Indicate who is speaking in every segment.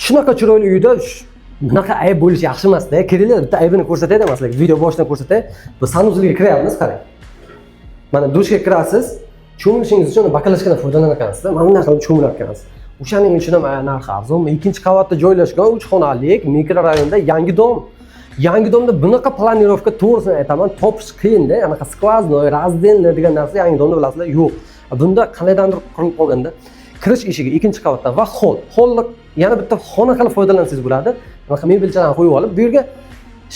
Speaker 1: Shunaqa chiroyli uyda bunaqa ayb bo'lishi yaxshi emas-da. Kiringlar, bitta aybini ko'rsatayda masalan, video boshidan ko'rsatay. Bu sanuzelga kiryapmiz, qarang. Mana dushga kirasiz, cho'milishingiz uchun bakalashkadan foydalanakansiz-da. Mana bunday qilib cho'milar ekansiz. O'shaning uchun ham narxi arzonmi? Ikkinchi qavatda joylashgan 3 xonalik mikrorayonda yangi dom. Yangi domda bunaqa planirovka to'g'risini aytaman, topish qiyin-da. Anaqa skvaznoy, razdelniy degan narsa yangi domda bilasizlar, yo'q. Bunda qandaydandir qurilib qolganda kirish eshigi ikkinchi qavatdan va hol. Holni yana bitta xona qilib foydalansangiz bo'ladi. Anaqa mebelchalarni qo'yib olib, bu yerga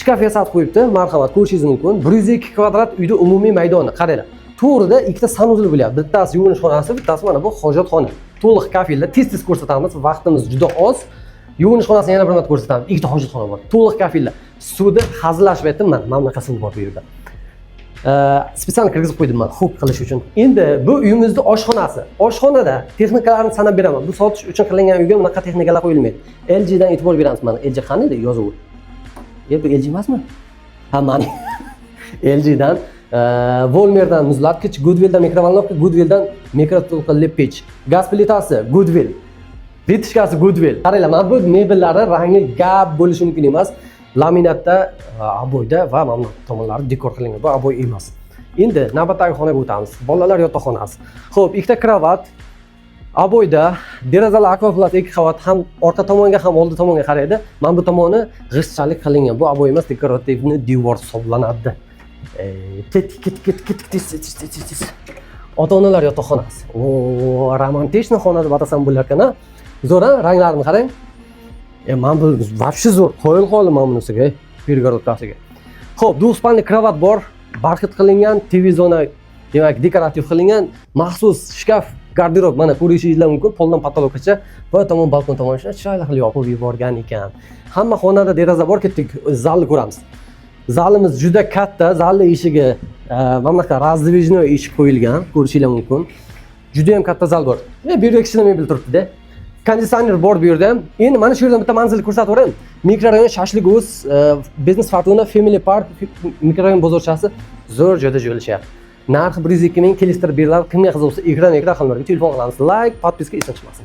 Speaker 1: shkaf yasatib qo'yibdi. Marhamat, ko'rishingiz mumkin. 102 kvadrat uyda umumiy maydoni. Qaranglar. To'g'rida ikkita sanuzel bo'lyapti. Bittasi yuvinish xonasi, bittasi mana bu hojatxona. To'liq kafilda tez-tez ko'rsatamiz, vaqtimiz juda oz. Yuvinish xonasini yana bir marta ko'rsatamiz. Ikkita hojatxona bor. To'liq kafilda. Suvda hazillashib aytdim-man, mana bunaqasi bor bu yerda. Spesial kirgizib qo'ydim men xo'p qilish uchun. Endi bu uyimizning oshxonasi. Oshxonada texnikalarni sanab beraman. Bu sotish uchun qilingan uyga bunaqa texnikalar qo'yilmaydi. LG dan e'tibor beramiz mana. LG qanday yozuvi? Bu LG emasmi? Ha, mana. LG dan Volmerdan muzlatgich, Goodwilldan mikrovolnovka, Goodwilldan mikroto'lqinli pech. Gaz plitasi Goodwill. Vitishkasi Goodwill. Qaranglar, mana bu mebellari rangi gap bo'lishi mumkin emas. Laminatda aboyda va mana bu tomonlari dekor qilingan. Bu aboy emas. Endi navbatdagi xonaga o'tamiz. Bolalar yotoqxonasi. Xo'p, ikkita kravat, aboyda, derazalar akvaplastik qavat ham orqa tomonga ham oldi tomonga qaraydi. Mana bu tomoni g'ishtchalik qilingan. Bu aboy emas, dekorativni devor hisoblanadi. Ket. Ota-onalar yotoqxonasi. O, romantik xona deb atasam bo'lar ekan-a. Zo'r, ranglarini qarang. Mana bu вообще zo'r. Qo'yil qoldim mana bunisiga, перегородкasiga. Xo'p, duspalli kravat bor, barxit qilingan, TV zona, demak, dekorativ qilingan, maxsus shkaf, garderob, mana ko'rishingiz mumkin, poldan patologgacha va tomon balkon tomon chiroyli qilib yopib yuborgan ekan. Hamma xonada deraza bor, ketdik, zalni ko'ramiz. Zalimiz juda katta, zalni eshigi mana bunaqa razdvijnoy eshik qo'yilgan, ko'rishingiz mumkin. Juda ham katta zal bor. Bu yerda ikkita mebel turibdi-da. Konditsioner bor bu yerda. Endi mana shu yerdan bitta manzilni ko'rsatib o'raman. Mikrorayon Shashliguz, Business Fortuna, Family Park, mikrorayon bozorchasi zo'r joyda joylashyapti. Narxi 102 ming, kelishtirib beriladi. Kimga qiziq bo'lsa, ekran qilib telefon qilamiz. Like, podpiska esdan chiqmasin.